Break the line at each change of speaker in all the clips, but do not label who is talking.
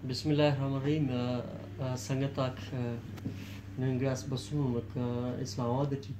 Bismillahirrahmanirrahim. Sangatak Nangras Basunuk Islamabad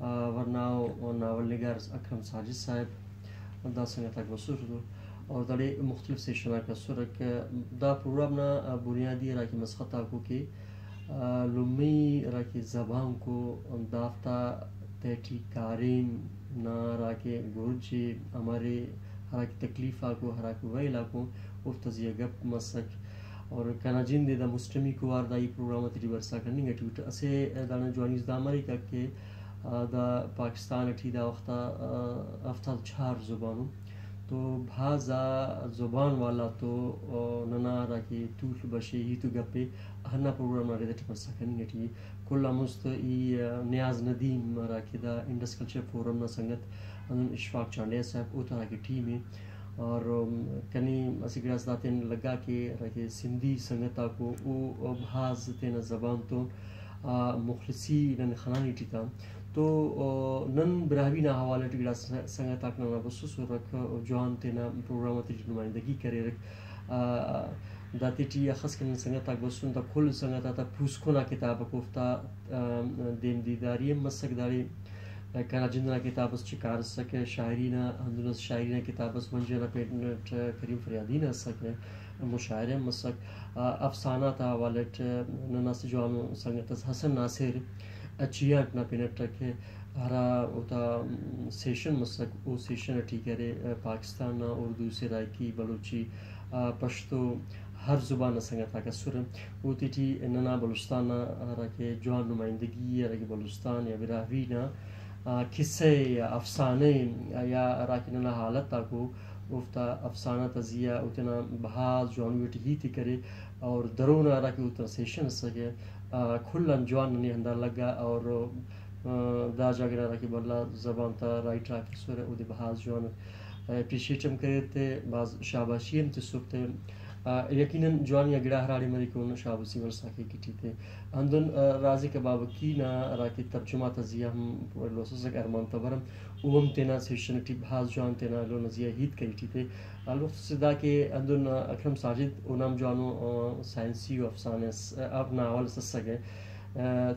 ورناو ناول نگار اکرم ساجد صاحب دا سنگتاک بسور دو اور داڑے مختلف سیشنہ کا سورک دا پروگرام نا بنیادی راکی مسخطا کو کہ لمی راکی زبان کو دافتا تیٹی کارین نا راکی گورجی ہمارے ہراکی تکلیفہ کو ہراکی ویلہ کو افتزیہ گپ مسک اور کنا جن دے دا مستمی کو وار دائی پروگرام تیری برسا کرنی گا ٹوٹ اسے دانا جوانیز دا امریکہ کے دا پاکستان اٹھی دا وقتا افتاد 4 زبانوں تو بھازا زبان والا تو ننا راکی توش بشے ہی تو گپے ہنا پروگرام نارے دا ٹپر سکنی گٹی کل مست ای نیاز ندیم راکی دا انڈس کلچر فورم نا سنگت انہوں اشفاق چانڈے صاحب اوتا راکی ٹیم ہے اور کنی اسی گراس داتین لگا کہ راکی سندھی سنگتا کو او بھاز تینا زبان تو مخلصی نن خنانی ٹیتا تو نن براہوی نا حوالے ٹگڑا سنگت آکنا نا بسوس رکھ جوان تینا پروگرامات نمائندگی کرے رکھ داتی ٹی اخص کنن سنگت آک بسون دا کل سنگت آتا پوسکونا کتاب کوفتا دین دیداری مسک داری کنا جندنا کتاب اس چکار سکے شاعرینا ہندونس شاعرینا کتاب اس منجینا پیٹنٹ کریم فریادینا سکے مشاعرے مسک افسانہ تا والٹ نناس جوانو سنگت حسن ناصر اچیاٹ نا پینٹ رکھے ہرا اوتا سیشن مسک او سیشن اٹھی کرے پاکستان نا اردو سے رائکی بلوچی پشتو ہر زبان سنگت آکا سر او تیٹی ننا بلوستان نا رکھے جوان نمائندگی رکھے بلوستان یا براہوی نا قصے یا افسانے یا راکی ننا حالت تاکو افتا افسانہ تزیہ اتنا بہاز جوان ویٹی ہی تھی کرے اور درونا راکی اتنا سیشن سکے کھلن جوان ننی ہندہ لگا اور دا جاگرہ راکی بلا زبان تا رائٹ راکی سورے او دے بہاز جوان اپریشیٹم کرے تے باز شاباشیم تے سکتے یقیناً جوان یا گڑا ہراڑی مری کون شاباسی ورساکی کٹی تے اندن رازی کباب کی نا راکی ترجمہ تزیہ ہم لوسسک ارمان تبرم اوم تینا سیشن ٹی بہاز جوان تینا لو نزیہ ہیت کری ٹی تے الوقت صدا کہ اندن اکرم ساجد اونام جوانو سائنسی و افسانے اپنا اول سسک ہے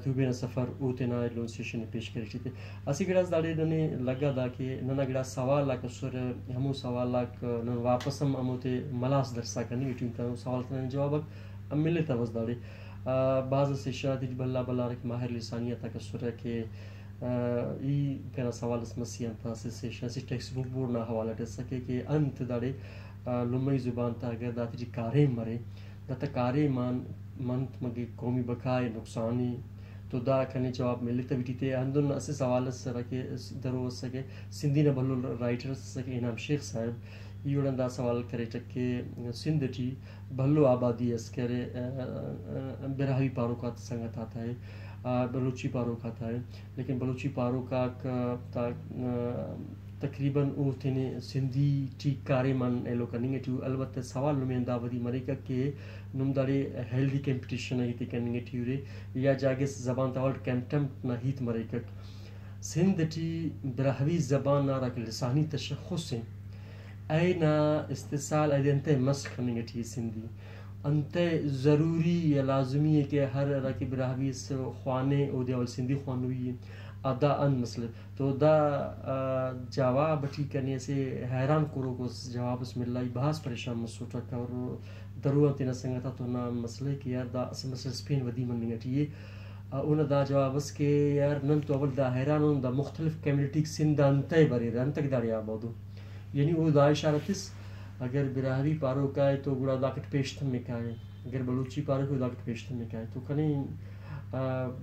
تو بین سفر او تینا لون سیشن پیش کری ٹی تے اسی گڑاز داڑے ننے لگا دا کہ ننا گڑا سوال لاک سور ہمو سوال لاک نن واپس ہم امو تے ملاس درسا کرنی گٹی تا سوال تنن جواب ام ملے تا بس داڑے بعض سیشن تی بلا بلا رک ماہر لسانیہ تا کسور کہ ای کنا سوال اس مسیح تا سیشن سی ٹیکسٹ بک بور نا حوالہ تے سکے کہ انت داڑے لمی زبان تا اگر داتی جی کارے مرے داتا کارے منت مگی قومی بقائے نقصانی تو دا کنے جواب ملے تا بیٹی تے اندن اسے سوال سر رکھے درو سکے سندھی نا بھلو رائٹر سکے انعام شیخ صاحب ایوڑن دا سوال کرے چکے سندھ ٹی بھلو آبادی اس کرے براہوی پاروکات سنگت آتا ہے بلوچی پاروک آتا ہے لیکن بلوچی پاروکا کا تقریباً او تینے سندھی ٹی کارے من ایلو کرنگے ٹیو البتہ سوال نمین داودی مریکا کہ نم دارے ہیلدی کمپٹیشن ہی تی کرنگے ٹیو رے یا جاگس زبان تاولٹ کمپٹمٹ نہ ہیت مریکا سندھ ٹی براہوی زبان نا راک لسانی تشخص ہیں اے نا استثال اے انتے مسخ کرنگے ٹی سندھی انتے ضروری یا لازمی ہے کہ ہر راکی براہوی سے خوانے او دے اول سندھی خوانوی ادا ان مسئلہ تو دا جواب ٹی کرنے سے حیران کرو کو جواب اس میں اللہ بہاس پریشان مسوٹا کا اور درو تینا سنگتا تو نا مسئلہ کہ یار دا اس مسئلہ سپین ودی من نگٹی ہے اونا دا جواب اس کے یار نن تو اول دا حیران ہوں دا مختلف کمیونٹی سندھ انتے بری دا انتک داری آبادو یعنی وہ دا اشارت اس اگر براہوی پارو کا ہے تو گڑا داکٹ پیشتن میں کا ہے اگر بلوچی پارو کو داکٹ پیشتن میں کا ہے تو کنیں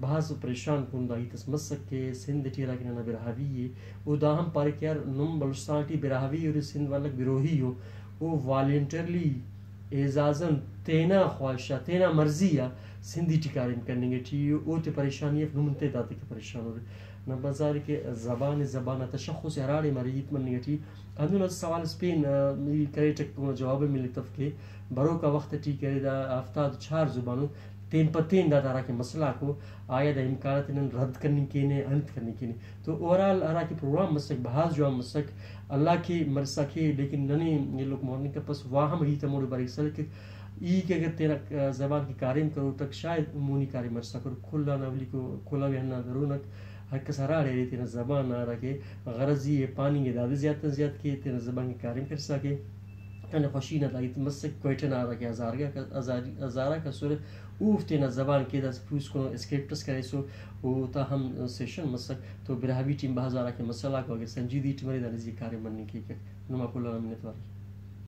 بہاز پریشان کن داہی تس مسک کے سندھ ٹی راکی نانا براہوی ہے او دا ہم پارے کہ یار نم بلوچستان ٹی براہوی اور سندھ والک بروہی ہو او والنٹرلی اعزازن تینا خواہشہ تینا مرضی ہے سندھی ٹی کارن کرنے گے ٹی او تے پریشانی ہے نمنتے داتے کے پریشان ہو رہے نبازار کے زبان تشخص ارارے مریت من نگٹی اندون سوال اسپین می کرے ٹک جواب ملی تفکے برو کا وقت ٹی کرے دا افتاد 4 زبانوں تین پتین دا تارا کے مسئلہ کو آیا دا امکانات انہوں رد کرنے کے نے انت کرنے کے نے تو اوورال ارا کی پروگرام مسک بحاظ جو مسک اللہ کی مرسا کے لیکن ننے یہ لوگ مورننگ کا پس واہم ہی تمور باری سر کہ ای کہ اگر تیرا زبان کی کاریم کرو تک شاید مونی کاری مرسا کرو کھلا نولی کو کھلا ویہنا درونک ہر کس ہرا رہے تیرا زبان آ رہا کہ غرضی پانی کے دادے زیادہ کی تیرا زبان کی کاریم کر سکے یعنی خوشی نہ تاکہ مسک کوئٹن آ رہا کہ ہزارہ کا صورت اوف تینا زبان کے دا پوس کو اسکرپٹس کرے سو وہ تا ہم سیشن مسک تو برہوی ٹیم بہزارہ کے مسئلہ کو اگر سنجیدی ٹیمری دا نزی کاری مننے کی کہ نما کلا نمینت واری